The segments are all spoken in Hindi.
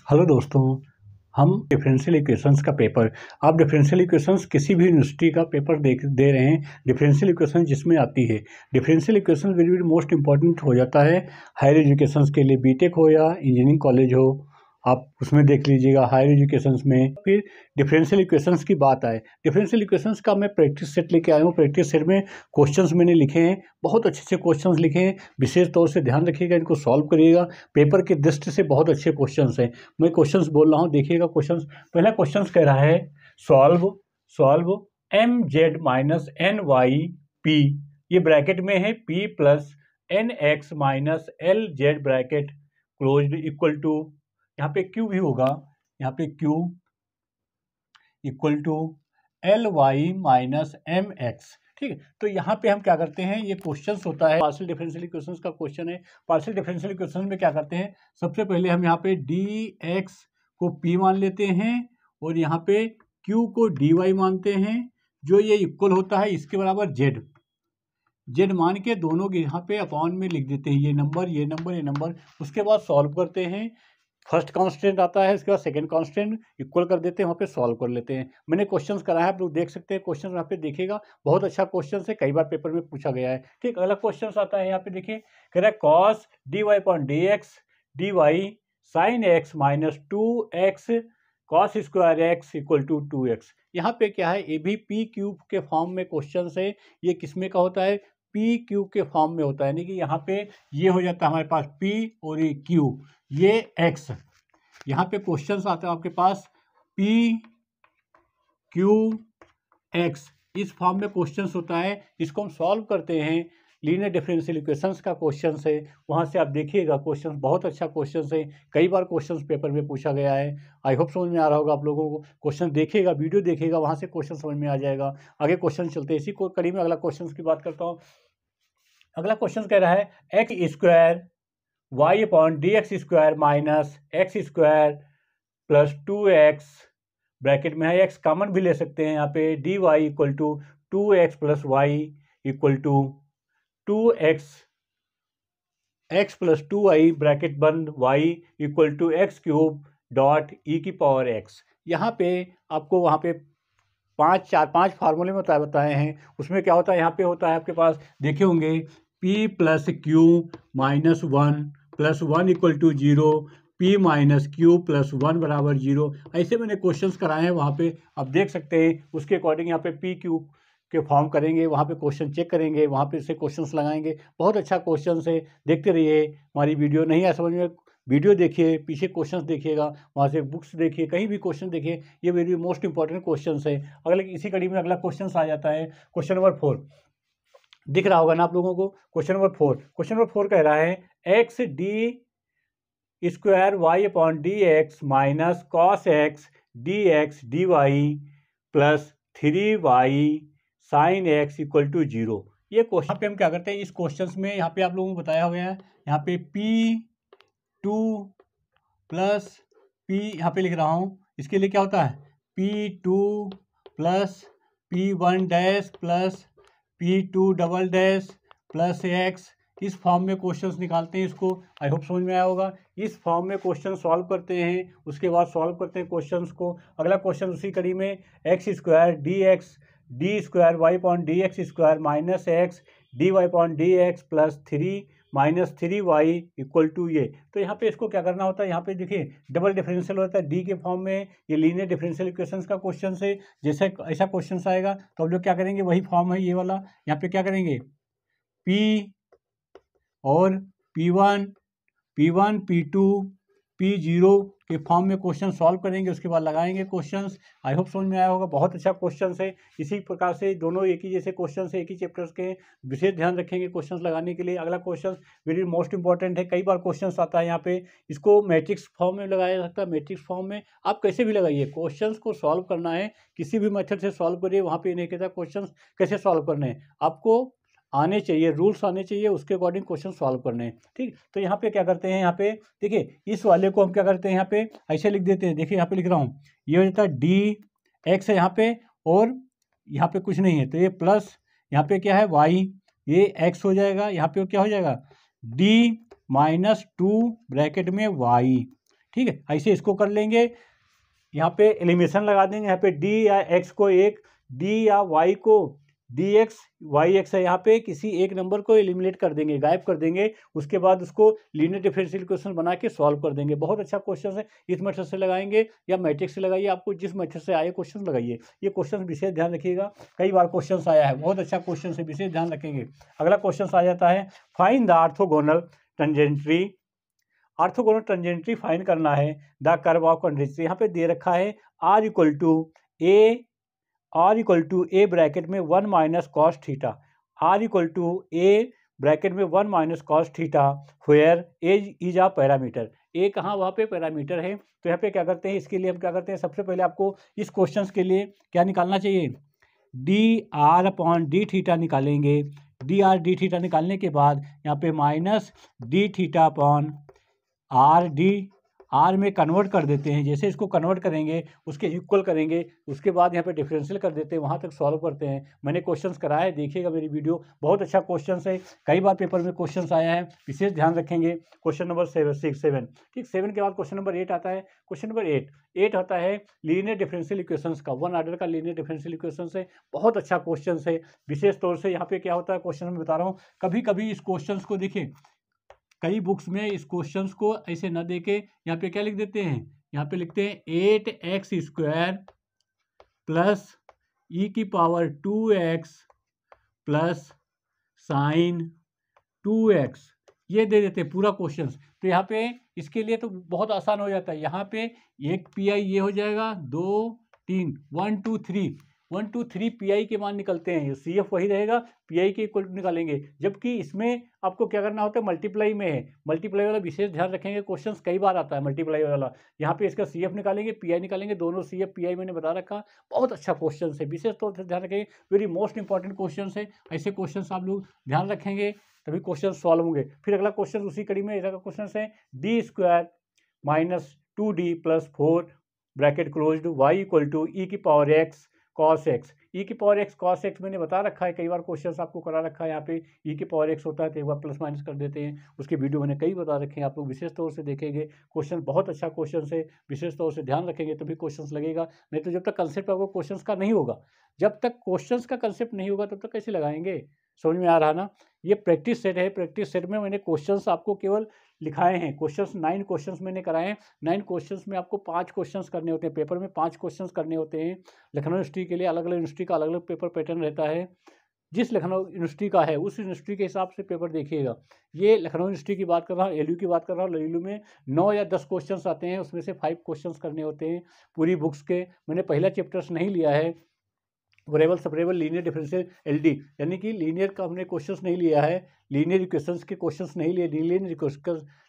हेलो दोस्तों, हम डिफरेंशियल इक्वेशंस का पेपर आप डिफरेंशियल इक्वेशंस किसी भी यूनिवर्सिटी का पेपर दे रहे हैं। डिफरेंशियल इक्वेशन जिसमें आती है, differential equation very very most important हो जाता है हायर एजुकेशंस के लिए, बीटेक हो या इंजीनियरिंग कॉलेज हो, आप उसमें देख लीजिएगा हायर एजुकेशंस में। फिर डिफरेंशियल इक्वेशंस की बात आए, डिफरेंशियल इक्वेशंस का मैं प्रैक्टिस सेट लेके आया हूँ। प्रैक्टिस सेट में क्वेश्चंस मैंने लिखे हैं, बहुत अच्छे अच्छे क्वेश्चंस लिखे हैं। विशेष तौर से ध्यान रखिएगा, इनको सॉल्व करिएगा। पेपर की दृष्टि से बहुत अच्छे क्वेश्चंस हैं। मैं क्वेश्चंस बोल रहा हूँ, देखिएगा क्वेश्चंस। पहला क्वेश्चंस कह रहा है solve solve m z minus n y p, ये ब्रैकेट में है, p plus n x minus l z bracket closed equal to, यहाँ पे क्यू भी होगा, यहाँ पे q equal to l y minus m x. ठीक है, तो यहाँ पे हम क्या करते हैं, ये क्वेश्चंस होता है पार्शियल डिफरेंशियल इक्वेशंस का क्वेश्चन है। पार्शियल डिफरेंशियल इक्वेशन में क्या करते हैं, सबसे पहले हम यहाँ पे डी एक्स को पी मान लेते हैं और यहाँ पे क्यू को डी वाई मानते हैं, जो ये इक्वल होता है इसके बराबर जेड। जेड मान के दोनों के यहाँ पे अपॉन में लिख देते हैं, ये नंबर ये नंबर ये नंबर। उसके बाद सॉल्व करते हैं, फर्स्ट कांस्टेंट आता है, उसके बाद सेकंड कांस्टेंट इक्वल कर देते हैं, वहाँ पे सॉल्व कर लेते हैं। मैंने क्वेश्चंस कराया है, आप लोग देख सकते हैं क्वेश्चन, यहाँ पे देखिएगा बहुत अच्छा क्वेश्चन है, कई बार पेपर में पूछा गया है। ठीक, अगला क्वेश्चन आता है, यहाँ पे देखिए कह रहा है cos d y upon d x d y sine x minus 2x cos square x equal to 2x। यहाँ पे क्या है, ए भी पी क्यूब के फॉर्म में क्वेश्चन है। ये किसमें का होता है, पी क्यू के फॉर्म में होता है, यानी कि यहाँ पे ये हो जाता है हमारे पास पी और ये क्यू, ये एक्स। यहाँ पे क्वेश्चंस आते हैं आपके पास पी क्यू एक्स, इस फॉर्म में क्वेश्चंस होता है। इसको हम सॉल्व करते हैं, लीनियर डिफरेंशियल इक्वेशंस का क्वेश्चन है, वहाँ से आप देखिएगा क्वेश्चन बहुत अच्छा क्वेश्चन है, कई बार क्वेश्चन पेपर में पूछा गया है। आई होप समझ में आ रहा होगा आप लोगों को। क्वेश्चन देखिएगा, वीडियो देखिएगा, वहाँ से क्वेश्चन समझ में आ जाएगा। आगे क्वेश्चन चलते हैं, इसी को कड़ी में अगला क्वेश्चन की बात करता हूँ। अगला क्वेश्चन कह रहा है x square y upon d x square minus x square plus 2x, bracket में है एक्स कॉमन भी ले सकते हैं, यहाँ पे d y equal to 2x plus y equal to 2x x plus 2y bracket बंद y equal to x cube dot e की पावर एक्स। यहाँ पे आपको वहाँ पे पाँच फार्मूले में बताए हैं, उसमें क्या होता है, यहाँ पे होता है आपके पास देखे होंगे p plus q minus 1 plus 1 equal to 0, p minus q plus 1 बराबर 0। ऐसे मैंने क्वेश्चंस कराए हैं, वहाँ पे आप देख सकते हैं। उसके अकॉर्डिंग यहाँ पे p क्यू के फॉर्म करेंगे, वहाँ पे क्वेश्चन चेक करेंगे, वहाँ पे से क्वेश्चंस लगाएंगे। बहुत अच्छा क्वेश्चन है, देखते रहिए हमारी वीडियो। नहीं आया समझ में, वीडियो देखिए, पीछे क्वेश्चंस देखिएगा, वहाँ से बुक्स देखिए, कहीं भी क्वेश्चन देखिए, ये वेरी मोस्ट इंपॉर्टेंट क्वेश्चन है। अगले इसी कड़ी में अगला क्वेश्चन आ जाता है, क्वेश्चन नंबर 4 दिख रहा होगा ना आप लोगों को। क्वेश्चन नंबर 4 कह रहा है x d square y upon d x minus cos x d x d y plus 3y sine x equal to 0। ये क्वेश्चन पे हम क्या करते हैं, इस क्वेश्चन में यहाँ पे आप लोगों को बताया गया है, यहाँ पे P2 प्लस P, यहाँ पे लिख रहा हूँ, इसके लिए क्या होता है P2 plus P1 dash plus P2 double dash plus x. इस फॉर्म में क्वेश्चंस निकालते हैं, इसको आई होप समझ में आया होगा। इस फॉर्म में क्वेश्चन सॉल्व करते हैं, उसके बाद सॉल्व करते हैं क्वेश्चंस को। अगला क्वेश्चन उसी कड़ी में x square d x d square y upon d x square minus x d y upon d x plus 3 minus 3y equal to ये। तो यहाँ पे इसको क्या करना होता है, यहाँ पे देखिए डबल डिफरेंशियल होता है डी के फॉर्म में, ये लीनियर डिफरेंशियल इक्वेशंस का क्वेश्चन है। जैसे ऐसा क्वेश्चन आएगा तो हम लोग क्या करेंगे, वही फॉर्म है ये वाला, यहाँ पे क्या करेंगे P और P1 P2 P0 के फॉर्म में क्वेश्चन सॉल्व करेंगे, उसके बाद लगाएंगे क्वेश्चंस। आई होप समझ में आया होगा, बहुत अच्छा क्वेश्चन है। इसी प्रकार से दोनों एक ही जैसे क्वेश्चन है, एक ही चैप्टर्स के, विशेष ध्यान रखेंगे क्वेश्चंस लगाने के लिए। अगला क्वेश्चन वेरी मोस्ट इंपॉर्टेंट है, कई बार क्वेश्चन आता है यहाँ पे, इसको मैट्रिक्स फॉर्म में लगाया जा सकता है। मैट्रिक्स फॉर्म में आप कैसे भी लगाइए, क्वेश्चन को सॉल्व करना है, किसी भी मेथड से सॉल्व करिए, वहाँ पे नहीं कहता क्वेश्चन कैसे सॉल्व करने हैं, आपको आने चाहिए, रूल्स आने चाहिए, उसके अकॉर्डिंग क्वेश्चन सॉल्व करने हैं। ठीक, तो यहाँ पे क्या करते हैं, यहाँ पे देखिए इस वाले को हम क्या करते हैं, यहाँ पे ऐसे लिख देते हैं। देखिए यहाँ पे लिख रहा हूँ, ये हो जाता है डी एक्स है यहाँ पे, और यहाँ पे कुछ नहीं है तो ये प्लस, यहाँ पे क्या है वाई, ये एक्स हो जाएगा, यहाँ पे क्या हो जाएगा डी माइनस 2 ब्रैकेट में वाई, ठीक है, ऐसे इसको कर लेंगे। यहाँ पे एलिमिनेशन लगा देंगे, यहाँ पे डी या एक्स को एक, डी या वाई को डी एक्स वाई एक्स है, यहाँ पे किसी एक नंबर को एलिमिनेट कर देंगे, गायब कर देंगे। उसके बाद उसको लीनियर डिफरेंशियल इक्वेशन बना के सॉल्व कर देंगे। बहुत अच्छा क्वेश्चन है, इस मेथड से लगाएंगे या मैट्रिक्स से लगाइए, आपको जिस मेथड से आए क्वेश्चन लगाइए। ये क्वेश्चन विशेष ध्यान रखिएगा, कई बार क्वेश्चन आया है, बहुत अच्छा क्वेश्चन है, विशेष ध्यान रखेंगे। अगला क्वेश्चन आ जाता है, find the orthogonal trajectory. Orthogonal trajectory find करना है द कर्व ऑफ कंट्रीज। यहाँ पे दे रखा है r equal to a bracket में 1 minus cos theta, r equal to a bracket में 1 minus cos theta, where a is a parameter. A कहाँ, वहाँ पे पैरामीटर है। तो यहाँ पे क्या करते हैं, इसके लिए हम क्या करते हैं, सबसे पहले आपको इस क्वेश्चन के लिए क्या निकालना चाहिए, d r upon d theta निकालेंगे। डी आर डी थीटा निकालने के बाद यहाँ पे minus d theta upon r d, r में कन्वर्ट कर देते हैं। जैसे इसको कन्वर्ट करेंगे उसके इक्वल करेंगे, उसके बाद यहाँ पे डिफरेंशियल कर देते हैं, वहाँ तक सॉल्व करते हैं। मैंने क्वेश्चंस कराया है, देखिएगा मेरी वीडियो, बहुत अच्छा क्वेश्चन है, कई बार पेपर में क्वेश्चन आया है, विशेष ध्यान रखेंगे। क्वेश्चन नंबर 7 ठीक, 7 के बाद क्वेश्चन नंबर 8 आता है। क्वेश्चन नंबर 8 आता है लीनियर डिफरेंशियल इक्वेशंस का, 1 ऑर्डर का लीनियर डिफरेंशियल इक्वेशंस है, बहुत अच्छा क्वेश्चन है। विशेष तौर से यहाँ पे क्या होता है, क्वेश्चन में बता रहा हूँ, कभी कभी इस क्वेश्चन को देखिए, कई बुक्स में इस क्वेश्चंस को ऐसे न देके यहाँ पे क्या लिख देते हैं, यहाँ पे लिखते हैं 8x² प्लस ई की power 2x plus sign 2x, ये दे देते हैं पूरा क्वेश्चंस। तो यहाँ पे इसके लिए तो बहुत आसान हो जाता है, यहाँ पे एक पी आई ये हो जाएगा, 2 3 1 2 3 पी आई के मान निकलते हैं, सी एफ वही रहेगा, पी आई के इक्वल निकालेंगे। जबकि इसमें आपको क्या करना होता है, मल्टीप्लाई में है, मल्टीप्लाई वाला विशेष ध्यान रखेंगे, क्वेश्चंस कई बार आता है मल्टीप्लाई वाला। यहाँ पे इसका सी एफ निकालेंगे, पी आई निकालेंगे, दोनों सी एफ पी आई मैंने बता रखा, बहुत अच्छा क्वेश्चन है, विशेष तौर से ध्यान रखेंगे, वेरी मोस्ट इंपॉर्टेंट क्वेश्चन है। ऐसे क्वेश्चन आप लोग ध्यान रखेंगे तभी क्वेश्चन सॉल्व होंगे। फिर अगला क्वेश्चन उसी कड़ी में ऐसा क्वेश्चन है, डी² minus 2d plus 4 bracket closed y equal to e की power x cos x. E की पावर एक्स कॉस एक्स मैंने बता रखा है, कई बार क्वेश्चन आपको करा रखा है। यहाँ पे ई की पावर एक्स होता है तो एक बार प्लस माइनस कर देते हैं, उसके वीडियो मैंने कई बता रखे हैं, आप लोग विशेष तौर से देखेंगे। क्वेश्चन बहुत अच्छा क्वेश्चन है, विशेष तौर से ध्यान रखेंगे तभी क्वेश्चन लगेगा, नहीं तो जब तक कंसेप्ट आपको क्वेश्चन का नहीं होगा, जब तक क्वेश्चन का कंसेप्ट नहीं होगा तब तक कैसे लगाएंगे। समझ में आ रहा ना, ये प्रैक्टिस सेट है, प्रैक्टिस सेट में मैंने क्वेश्चंस आपको केवल लिखाए हैं, क्वेश्चंस 9 क्वेश्चंस मैंने कराए हैं। 9 क्वेश्चंस में आपको 5 क्वेश्चंस करने होते हैं, पेपर में 5 क्वेश्चंस करने होते हैं। लखनऊ यूनिवर्सिटी के लिए अलग अलग यूनिवर्सिटी का अलग अलग पेपर पैटर्न रहता है, जिस लखनऊ यूनिवर्सिटी का है उस यूनिवर्सिटी के हिसाब से पेपर देखिएगा। ये लखनऊ यूनिवर्सिटी की बात कर रहा हूँ, एलयू की बात कर रहा हूँ। एलयू में 9 या 10 क्वेश्चंस आते हैं, उसमें से 5 क्वेश्चंस करने होते हैं पूरी बुक्स के। मैंने पहला चैप्टर्स नहीं लिया है, variable separable linear differential LD, यानी कि लीनियर का हमने क्वेश्चंस नहीं लिया है, लीनियर इक्वेशंस के क्वेश्चंस नहीं लिए।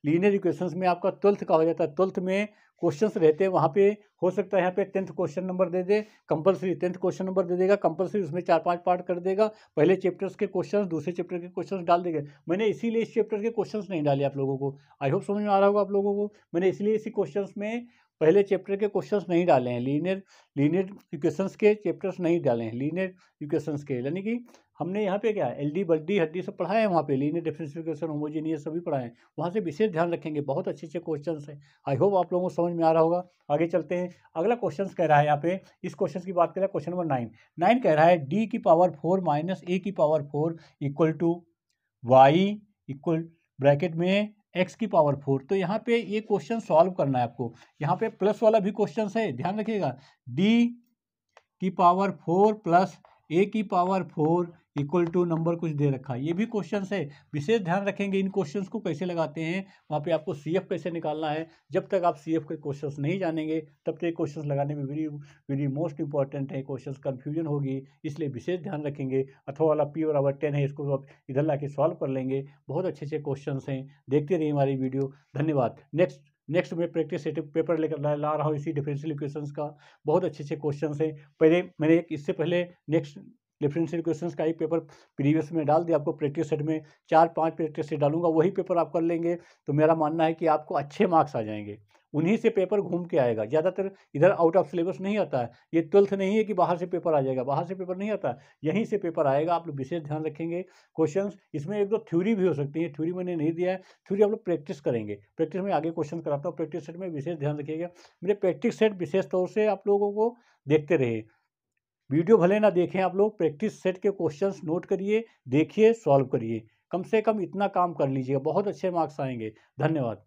लीनियर इक्वेशंस में आपका 12th का हो जाता है, 12th में क्वेश्चंस रहते हैं, वहाँ पे हो सकता है यहाँ पे 10th क्वेश्चन नंबर दे दे कंपलसरी, 10th क्वेश्चन नंबर दे देगा कंपलसरी, उसमें 4-5 पार्ट कर देगा, पहले चैप्टर्स के क्वेश्चन दूसरे चैप्टर के क्वेश्चन डाल देगा। मैंने इसीलिए इस चैप्टर के क्वेश्चन नहीं डाले आप लोगों को, आई होप समझ में आ रहा होगा आप लोगों को। मैंने इसलिए इसी क्वेश्चन में पहले चैप्टर के क्वेश्चंस नहीं डाले हैं, लीनियर इक्वेशंस के चैप्टर्स नहीं डाले हैं, लीनियर इक्वेशंस के, यानी कि हमने यहाँ पे क्या एलडी बड्डी हड्डी सब पढ़ा है, वहाँ पे लीनियर डिफरेंशियल इक्वेशन होमोजेनियस सभी पढ़ा है, वहाँ से विशेष ध्यान रखेंगे, बहुत अच्छे अच्छे क्वेश्चंस हैं। आई होप आप लोगों को समझ में आ रहा होगा। आगे चलते हैं, अगला क्वेश्चन कह रहा है, यहाँ पे इस क्वेश्चन की बात करें, क्वेश्चन नंबर 9 कह रहा है डी की पावर 4 माइनस ए की power 4 equal to y equal bracket में x की पावर 4। तो यहाँ पे ये क्वेश्चन सॉल्व करना है आपको, यहाँ पे प्लस वाला भी क्वेश्चन है, ध्यान रखिएगा, d की पावर 4 प्लस a की पावर 4 इक्वल टू नंबर कुछ दे रखा है, ये भी क्वेश्चन है, विशेष ध्यान रखेंगे इन क्वेश्चंस को कैसे लगाते हैं, वहाँ पे आपको CF कैसे निकालना है। जब तक आप CF के क्वेश्चंस नहीं जानेंगे तब तक क्वेश्चंस लगाने में वेरी मोस्ट इंपॉर्टेंट है, क्वेश्चंस कंफ्यूजन होगी, इसलिए विशेष ध्यान रखेंगे। अथवा वाला P बराबर 10 है, इसको आप इधर ला के सॉल्व कर लेंगे, बहुत अच्छे अच्छे क्वेश्चन हैं, देखते रहिए हमारी वीडियो। धन्यवाद। नेक्स्ट मैं प्रैक्टिस सेट पेपर लेकर ला रहा हूँ इसी डिफरेंशियल इक्वेशंस का, बहुत अच्छे अच्छे क्वेश्चन हैं। पहले मैंने इससे पहले नेक्स्ट डिफरेंशियल इक्वेशंस का एक पेपर प्रीवियस में डाल दिया, आपको प्रैक्टिस सेट में 4-5 प्रैक्टिस सेट डालूंगा, वही पेपर आप कर लेंगे तो मेरा मानना है कि आपको अच्छे मार्क्स आ जाएंगे। उन्हीं से पेपर घूम के आएगा, ज़्यादातर इधर आउट ऑफ सिलेबस नहीं आता है। ये 12th नहीं है कि बाहर से पेपर आ जाएगा, बाहर से पेपर नहीं आता, यहीं से पेपर आएगा। आप लोग विशेष ध्यान रखेंगे। क्वेश्चंस इसमें 1-2 थ्योरी भी हो सकती है, थ्योरी मैंने नहीं दिया है, थ्योरी आप लोग प्रैक्टिस करेंगे। प्रैक्टिस में आगे क्वेश्चन कराता हूँ, प्रैक्टिस सेट में विशेष ध्यान रखिएगा। मेरे प्रैक्टिस सेट विशेष तौर से आप लोगों को देखते रहे, वीडियो भले ना देखें, आप लोग प्रैक्टिस सेट के क्वेश्चंस नोट करिए, देखिए, सॉल्व करिए। कम से कम इतना काम कर लीजिएगा, बहुत अच्छे मार्क्स आएंगे। धन्यवाद।